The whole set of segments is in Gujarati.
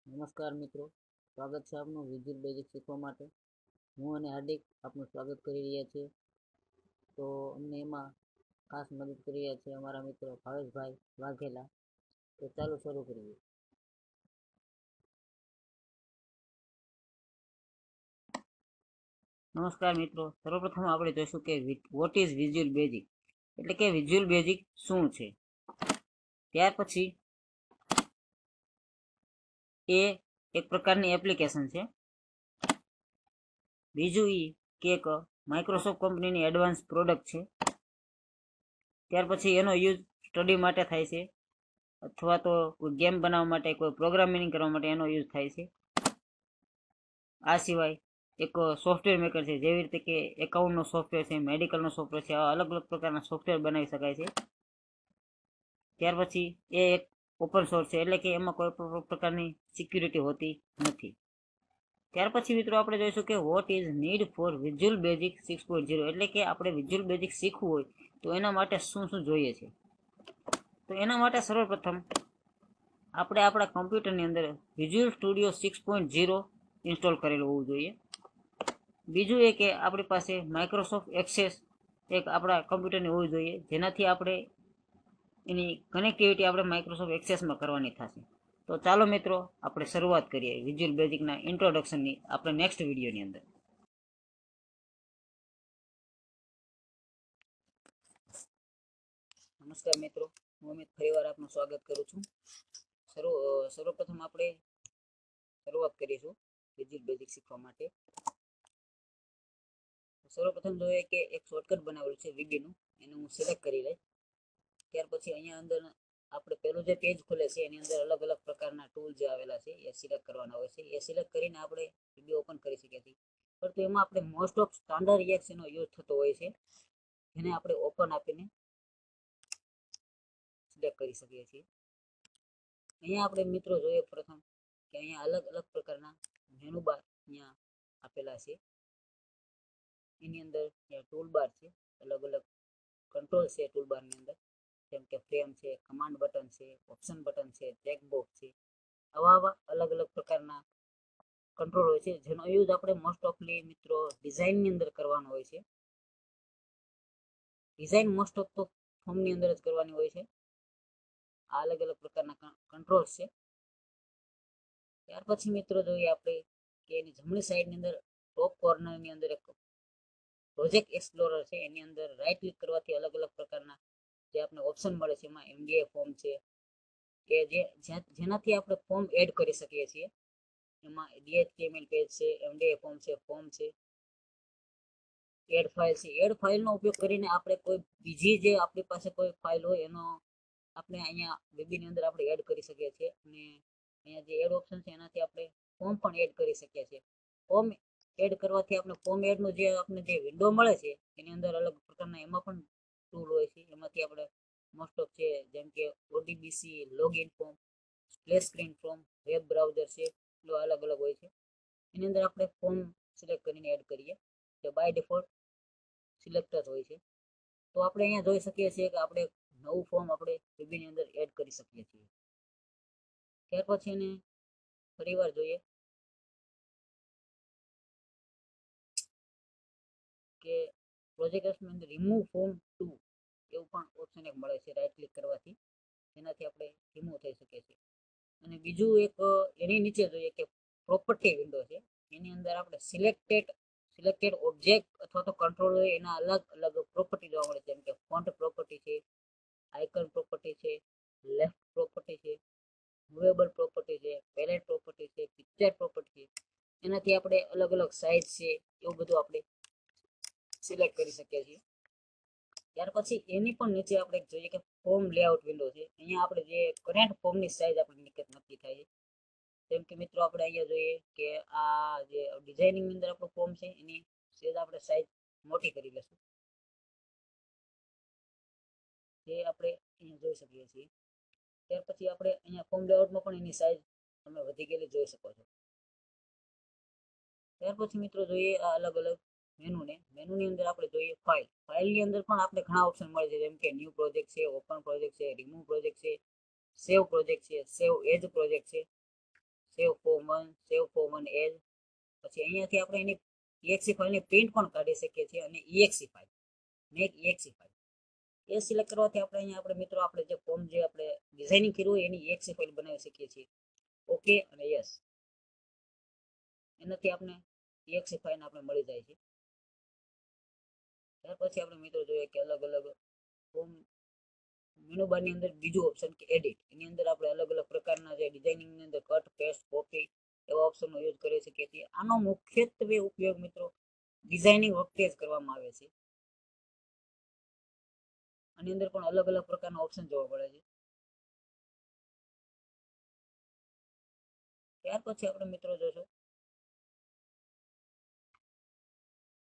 નમસ્કાર મિત્રો, સ્વાગત છે આપનું વિઝ્યુઅલ બેઝિક શીખવા માટે. હું અને હાર્દિક આપનું સ્વાગત કરી રહ્યા છીએ. તો અમને એમાં ખાસ મદદ કરી રહ્યા છે અમારા મિત્રો ભાવેશભાઈ વાઘેલા. તો ચાલો શરૂ કરીએ. નમસ્કાર મિત્રો, સર્વપ્રથમ આપણે જોઈશું કે વોટ ઇઝ વિઝ્યુઅલ બેઝિક, એટલે કે વિઝ્યુઅલ બેઝિક શું છે. ત્યાર પછી એ એક પ્રકારની એપ્લિકેશન છે. બીજું કે એક માઇક્રોસોફ્ટ કંપનીની એડવાન્સ પ્રોડક્ટ છે. ત્યાર પછી એનો યુઝ સ્ટડી માટે થાય છે, અથવા તો કોઈ ગેમ બનાવવા માટે, કોઈ પ્રોગ્રામિંગ કરવા માટે એનો યુઝ થાય છે. આ સિવાય એક સોફ્ટવેર મેકર છે, જેવી રીતે કે એકાઉન્ટનો સોફ્ટવેર છે, મેડિકલનો સોફ્ટવેર છે, આવા અલગ અલગ પ્રકારના સોફ્ટવેર બનાવી શકાય છે. ત્યાર પછી એ એક ઓપન સોર્સ છે, એટલે કે એમાં કોઈ પણ પ્રકારની સિક્યુરિટી હોતી નથી. ત્યાર પછી મિત્રો આપણે જોઈશું કે what is need four visual basic 6.0, એટલે કે આપણે વિઝ્યુઅલ બેઝિક શીખવું હોય તો એના માટે શું શું જોઈએ છે. તો એના માટે સર્વપ્રથમ આપણે આપણા કમ્પ્યુટરની અંદર વિઝ્યુઅલ સ્ટુડિયો 6.0 ઇન્સ્ટોલ કરેલું હોવું જોઈએ. બીજું એ કે આપણી પાસે માઇક્રોસોફ્ટ એક્સેસ એક આપણા કમ્પ્યુટરની હોવી જોઈએ, જેનાથી આપણે એની કનેક્ટિવિટી આપણે માઇક્રોસોફ્ટ એક્સેસમાં કરવાની થશે. તો ચાલો મિત્રો આપણે શરૂઆત કરીએ વિઝ્યુઅલ બેઝિકના ઇન્ટ્રોડક્શનની આપણે નેક્સ્ટ વિડીયોની અંદર. નમસ્કાર મિત્રો, હું અમિત ફરીવાર આપનું સ્વાગત કરું છું. સર્વપ્રથમ આપણે શરૂઆત કરીશું વિઝ્યુઅલ બેઝિક શીખવા માટે. સર્વપ્રથમ જોઈએ કે એક શોર્ટકટ બનાવેલું છે વીબીનું, એને હું સિલેક્ટ કરી લઈશ. ત્યાર પછી અહીંયા અંદર આપણે પેલું જે પેજ ખુલે છે એની અંદર અલગ અલગ પ્રકારના ટૂલ જે આવેલા છે એ સિલેક્ટ કરવાના હોય છે. એ સિલેક્ટ કરીને આપણે વીબી ઓપન કરી શકીએ છીએ. પરંતુ એમાં આપણે મોસ્ટ ઓફ સ્ટાન્ડર્ડ રિએક્શનનો યુઝ થતો હોય છે, એને આપણે ઓપન આપીને સિલેક્ટ કરી શકીએ છીએ. અહીંયા આપણે મિત્રો જોઈએ પ્રથમ કે અહીંયા અલગ અલગ પ્રકારના મેનુ બાર અહીંયા આપેલા છે. એની અંદર ટૂલ બાર છે, અલગ અલગ કંટ્રોલ છે ટૂલ બારની અંદર, જેમ કે ફ્રેમ છે, કમાન્ડ બટન છે, ઓપ્શન બટન છે, ચેક બોક્સ છે. આવા અલગ અલગ પ્રકારના કંટ્રોલ હોય છે, જેનો યુઝ આપણે મોસ્ટ ઓફલી મિત્રો ડિઝાઇનની અંદર કરવાનો હોય છે. ડિઝાઇન મોસ્ટ ઓફ તો ફોર્મની અંદર જ કરવાની હોય છે. આ અલગ અલગ પ્રકારના કંટ્રોલ્સ છે. ત્યાર પછી મિત્રો જોઈએ આપણે કે એની જમણી સાઈડની અંદર ટોપ કોર્નરની અંદર એક પ્રોજેક્ટ એક્સપ્લોરર છે. એની અંદર રાઈટ ક્લિક કરવાથી અલગ અલગ પ્રકારના જે આપણે ઓપ્શન મળે છે, એમાં એમડીઆઈ ફોર્મ છે કે જેનાથી આપણે ફોર્મ એડ કરી શકીએ છીએ. એમાં ડીએચટીએમએલ પેજ છે, એમડીઆઈ ફોર્મ છે, એડ ફાઇલ છે. એડ ફાઇલનો ઉપયોગ કરીને આપણે કોઈ બીજી જે આપણી પાસે કોઈ ફાઇલ હોય એનો આપણે અહીંયા વીબીની અંદર આપણે એડ કરી શકીએ છીએ. અને અહીંયા જે એડ ઓપ્શન છે એનાથી આપણે ફોર્મ પણ એડ કરી શકીએ છીએ. ફોર્મ એડ કરવાથી આપણે ફોર્મ એડનું જે આપણે જે વિન્ડો મળે છે એની અંદર અલગ પ્રકારના એમાં પણ ટૂલ હોય છે. એમાંથી આપણે મોસ્ટ ઓફ છે, જેમ કે ODBC, login form, splash screen form, web browser છે, એવા અલગ અલગ હોય છે. એની અંદર આપણે ફોર્મ સિલેક્ટ કરીને એડ કરીએ તો બાય ડિફોલ્ટ સિલેક્ટ જ હોય છે. તો આપણે અહીંયા જોઈ શકીએ છીએ કે આપણે નવું ફોર્મ આપણે વીબીની અંદર એડ કરી શકીએ છીએ. ત્યાર પછી એને ફરીવાર જોઈએ કે પ્રોજેક્ટની અંદર રિમૂવ ફોર્મ ટુ એવું પણ ઓપ્શન એક મળે છે રાઈટ ક્લિક કરવાથી, જેનાથી આપણે રિમૂવ થઈ શકીએ છીએ. અને બીજું એક એની નીચે જોઈએ કે પ્રોપર્ટી વિન્ડો છે. એની અંદર આપણે સિલેક્ટેડ ઓબ્જેક્ટ અથવા તો કંટ્રોલ હોય એના અલગ અલગ પ્રોપર્ટી જોવા મળે છે, જેમ કે ફોન્ટ પ્રોપર્ટી છે, આઇકન પ્રોપર્ટી છે, લેફ્ટ પ્રોપર્ટી છે, મૂવેબલ પ્રોપર્ટી છે, પેલેટ પ્રોપર્ટી છે, પિક્ચર પ્રોપર્ટી છે. એનાથી આપણે અલગ અલગ સાઇઝ છે એવું બધું આપણે સિલેક્ટ કરી શકીએ છીએ. ત્યાર પછી એની પણ નીચે આપણે જોઈએ કે ફોર્મ લેઆઉટ વિન્ડો છે. અહીંયા આપણે જે કરંટ ફોર્મની સાઇઝ આપણે નક્કી થાય છે. જેમ કે મિત્રો આપણે અહીંયા જોઈએ કે આ જે ડિઝાઇનિંગ અંદર આપણું ફોર્મ છે એની સેજ આપણે સાઇઝ મોટી કરી લઈશું, જે આપણે અહીંયા જોઈ શકીએ છીએ. ત્યાર પછી આપણે અહીંયા ફોર્મ લેઆઉટમાં પણ એની સાઇઝ તમે વધી ગયેલી જોઈ શકો છો. ત્યાર પછી મિત્રો જોઈએ આ અલગ અલગ મેનુની અંદર આપણે જોઈએ ફાઇલની અંદર પણ આપણે ઘણા ઓપ્શન મળે છે, જેમ કે ન્યૂ પ્રોજેક્ટ છે, ઓપન પ્રોજેક્ટ છે, રિમૂવ પ્રોજેક્ટ છે, સેવ પ્રોજેક્ટ છે, સેવ એઝ પ્રોજેક્ટ છે, સેવ ફોર વન એજ. પછી અહીંયાથી આપણે એની exe ફાઇલની પ્રિન્ટ પણ કાઢી શકીએ છીએ અને exe file make exe file એ સિલેક્ટ કરવાથી આપણે અહીંયા આપણે મિત્રો આપણે જે ફોર્મ જે આપણે ડિઝાઇનિંગ કર્યું હોય એની exe ફાઇલ બનાવી શકીએ છીએ. ઓકે અને યસ, એનાથી આપણે exe ફાઇલ આપણે મળી જાય છે. ત્યાર પછી આપણે મિત્રો જોઈએ કે અલગ અલગ ફોર્મ મેનુ બારની અંદર બીજું ઓપ્શન કે એડિટ, એની અંદર આપણે અલગ અલગ પ્રકારના જે ડિઝાઇનિંગની અંદર કટ પેસ્ટ કોપી એવા ઓપ્શનનો યુઝ કરી શકીએ છીએ. આનો મુખ્યત્વે ઉપયોગ મિત્રો ડિઝાઇનિંગ વખતે જ કરવામાં આવે છે. આની અંદર પણ અલગ અલગ પ્રકારના ઓપ્શન જોવા મળે છે. ત્યાર પછી આપણે મિત્રો જોશું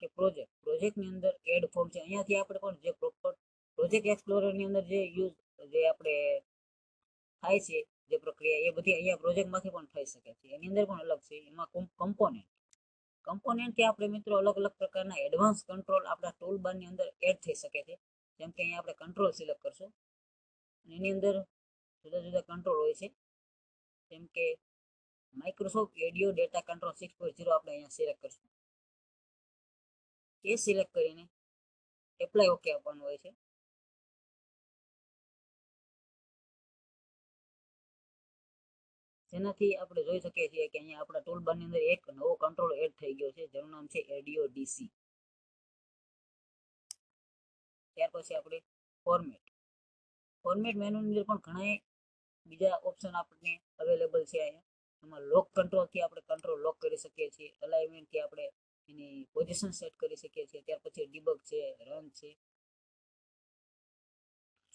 કે પ્રોજેક્ટની અંદર એડ ફોર્મ છે. અહીંયાથી આપણે પણ જે પ્રોપર પ્રોજેક્ટ એક્સપ્લોરરની અંદર જે યુઝ જે આપણે થાય છે જે પ્રક્રિયા એ બધી અહીંયા પ્રોજેક્ટમાંથી પણ થઈ શકે છે. એની અંદર પણ અલગ છે. એમાં કમ્પોનેન્ટથી આપણે મિત્રો અલગ અલગ પ્રકારના એડવાન્સ કંટ્રોલ આપણા ટૂલ બારની અંદર એડ થઈ શકે છે. જેમ કે અહીંયા આપણે કંટ્રોલ સિલેક્ટ કરશું એની અંદર જુદા જુદા કંટ્રોલ હોય છે. જેમ કે માઇક્રોસોફ્ટ એડિયો ડેટા કંટ્રોલ 6.0 આપણે અહીંયા સિલેક્ટ કરશું. એ સિલેક્ટ કરીને એપ્લાય ઓકે આપવાનું હોય છે. જેનાથી આપણે જોઈ શકીએ છીએ કે અહીંયા આપણા ટૂલ બારની અંદર એક નવો કંટ્રોલ એડ થઈ ગયો છે જેનું નામ છે એડિયો ડીસી. ત્યાર પછી આપણે ફોર્મેટ મેનુની અંદર પણ ઘણા બીજા ઓપ્શન આપણને અવેલેબલ છે. અહીંયા એમાં લોક કંટ્રોલથી આપણે કંટ્રોલ લોક કરી શકીએ છીએ. અલાઇનમેન્ટથી આપણે એની પોઝિશન સેટ કરી શકીએ છીએ. ત્યાર પછી ડિબગ છે, રન છે,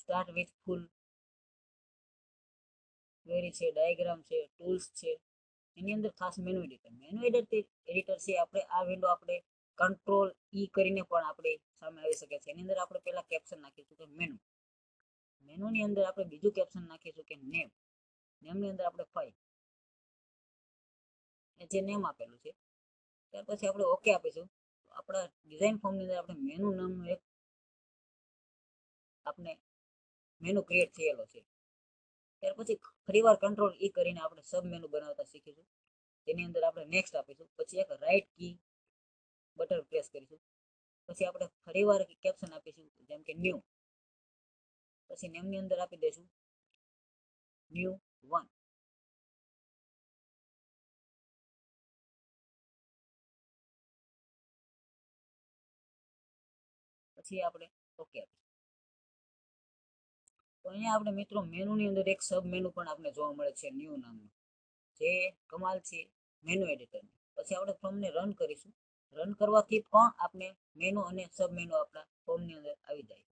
સ્ટાર્ટ વિથ ફૂલ ક્વેરી છે, ડાયાગ્રામ છે, ટૂલ્સ છે. એની અંદર ખાસ મેનુ એડિટર છે. આપણે આ વિન્ડો આપણે કંટ્રોલ ઈ કરીને પણ આપણે સામે આવી શકે છે. એની અંદર આપણે પહેલા કેપ્શન નાખીશું કે મેનુની અંદર આપણે બીજું કેપ્શન નાખીશું કે નેમની અંદર આપણે ફાઇલ જે નેમ આપેલું છે. ત્યાર પછી આપણે ઓકે આપીશું. આપણા ડિઝાઇન ફોર્મની અંદર આપણે મેનુ નામનું એક આપણે મેનુ ક્રિએટ થયેલો છે. ત્યાર પછી ફરીવાર કંટ્રોલ ઈ કરીને આપણે સબ મેનુ બનાવતા શીખીશું. તેની અંદર આપણે નેક્સ્ટ આપીશું. પછી એક રાઈટ કી બટન પ્રેસ કરીશું. પછી આપણે ફરીવાર કેપ્શન આપીશું જેમ કે ન્યૂ. પછી નેમની અંદર આપી દઈશું ન્યૂ 1. પછી આપણે ઓકે આપીશું. તો અહીંયા આપણે મિત્રો મેનુની અંદર એક સબ મેનુ પણ આપણે જોવા મળે છે ન્યૂ નામનું, જે કમાલ છે મેનુ એડિટર. પછી આપણે ફોર્મને રન કરીશું. રન કરવાથી પણ આપણે મેનુ અને સબ મેનુ આપણા ફોર્મની અંદર આવી જાય.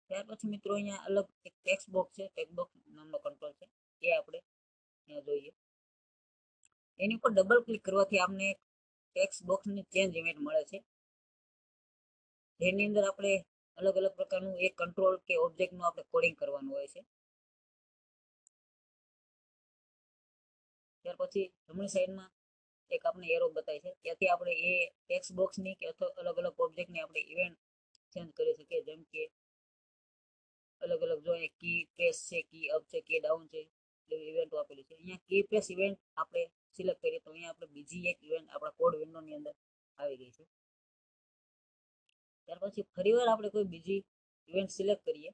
ત્યાર પછી મિત્રો અહીંયા અલગ એક ટેક્સ્ટ બોક્સ છે, ટેક્સ્ટ બોક્સ નામનો કંટ્રોલ છે. એ આપણે અહીંયા જોઈએ. એની ઉપર ડબલ ક્લિક કરવાથી આપણે ટેક્સ્ટ બોક્સની ચેન્જ ઇવેન્ટ મળે છે. જેની અંદર આપણે અલગ અલગ પ્રકારનું એક કંટ્રોલ કે ઓબ્જેક્ટનું આપણે કોડિંગ કરવાનું હોય છે. ત્યાર પછી જમણી સાઈડમાં એક આપણે એરો બતાય છે. ત્યાંથી આપણે એ ટેક્સ્ટ બોક્સની કે અથવા અલગ અલગ ઓબ્જેક્ટની આપણે ઇવેન્ટ ચેન્જ કરી શકીએ. જેમ કે અલગ અલગ જો કી પ્રેસ છે, કી અપ છે, કી ડાઉન છે, એવી ઇવેન્ટો આપેલી છે. અહીંયા કી પ્રેસ ઇવેન્ટ આપણે સિલેક્ટ કરીએ તો અહીંયા આપણે બીજી એક ઇવેન્ટ આપણા કોડ વિન્ડોની અંદર આવી ગઈ છે. ત્યાર પછી ફરીવાર આપણે કોઈ બીજી ઇવેન્ટ સિલેક્ટ કરીએ.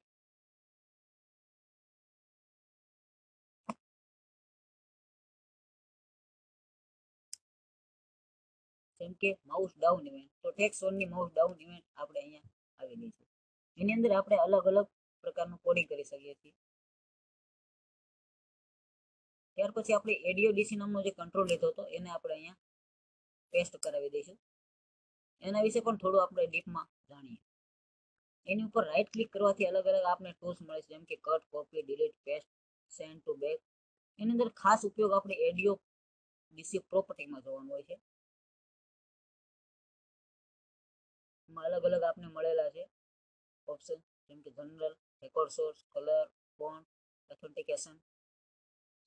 જેમ કે માઉસ ડાઉન ઇવેન્ટ, તો ટેક્સ્ટ ઓનની માઉસ ડાઉન ઇવેન્ટ આપણે અહીંયા આવી ગઈ છે. એની અંદર આપણે અલગ અલગ પ્રકારનું કોડિંગ કરી શકીએ છીએ. ત્યાર પછી આપણે એડિયો ડીસી નામનો જે કંટ્રોલ લીધો હતો એને આપણે અહીંયા પેસ્ટ કરાવી દઈશું. એના વિશે પણ થોડું આપણે ડીપમાં જાણીએ. એની ઉપર રાઈટ ક્લિક કરવાથી અલગ અલગ આપણે ટૂલ્સ મળે છે. જેમ કે cut, copy, delete, paste, send to back. એની અંદર ખાસ ઉપયોગ આપણે એડિયો ડીસી પ્રોપર્ટીમાં જોવાનું હોય છે. એમાં અલગ અલગ આપણે મળેલા છે ઓપ્શન, જેમ કે general, record source, colour, font, authentication.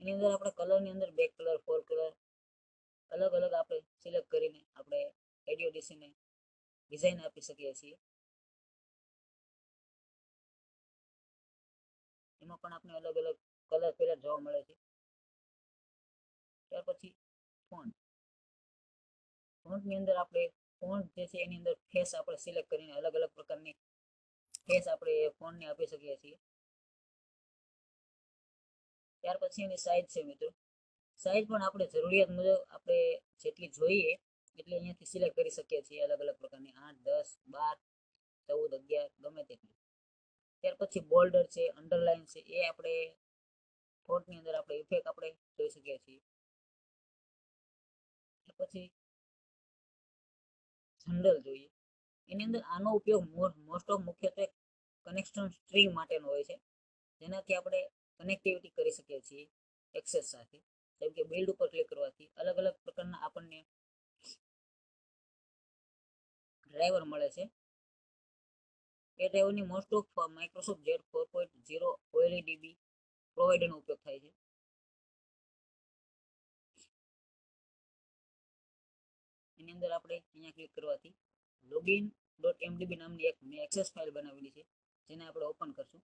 એની અંદર આપણે કલરની અંદર બેક કલર, ફોર કલર અલગ અલગ આપણે સિલેક્ટ કરીને આપણે એડિયો ડીસીને ડિઝાઇન આપી શકીએ છીએ. એમાં પણ આપણે અલગ અલગ કલર પેલેટ જોવા મળે છે. ત્યાર પછી ફોન્ટની અંદર આપણે ફોન્ટ જે છે એની અંદર ફેસ આપણે સિલેક્ટ કરીને અલગ અલગ પ્રકારની ફેસ આપણે ફોન્ટને આપી શકીએ છીએ. ત્યાર પછી એની સાઇઝ છે મિત્રો. સાઇઝ પણ આપણે જરૂરિયાત મુજબ આપણે જેટલી જોઈએ એટલે અહીંયાથી સિલેક્ટ કરી શકીએ છીએ અલગ અલગ પ્રકારની 8, 10, 12, 14, 11 ગમે તેટલી. ત્યાર પછી બોલ્ડર છે, અંડરલાઇન છે, એ આપણે ફોન્ટની અંદર આપણે ઇફેક્ટ આપણે જોઈ શકીએ છીએ. પછી જનરલ જોઈએ. એની અંદર આનો ઉપયોગ મોસ્ટ ઓફ મુખ્યત્વે કનેક્શન સ્ટ્રિંગ માટેનો હોય છે, જેનાથી આપણે કનેક્ટિવિટી કરી શકીએ છીએ એક્સેસ સાથે. જેમ કે બિલ્ડ ઉપર ક્લિક કરવાથી અલગ અલગ પ્રકારના આપણને ડ્રાઈવર મળે છે. એ ડ્રાઈવરની most of Microsoft Z 4.0 OLEDB પ્રોવાઈડરનો ઉપયોગ થાય છે. એની અંદર આપણે અહીંયા ક્લિક કરવાથી login.mdb નામની એક મેં એક્સેસ ફાઇલ બનાવેલી છે, જેને આપણે ઓપન કરશું.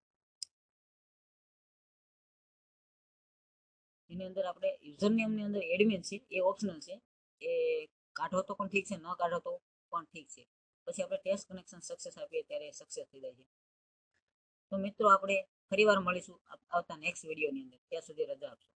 એની અંદર આપણે યુઝરનેમની અંદર એડમિન છે એ ઓપ્શનલ છે, એ કાઢો તો પણ ઠીક છે, ન કાઢો તો પણ ઠીક છે. પછી આપણે ટેસ્ટ કનેક્શન સક્સેસ આપીએ ત્યારે સક્સેસ થઈ જાય છે. તો મિત્રો આપણે ફરીવાર મળીશું આવતા નેક્સ્ટ વિડીયોની અંદર. ત્યાં સુધી રજા આપશો.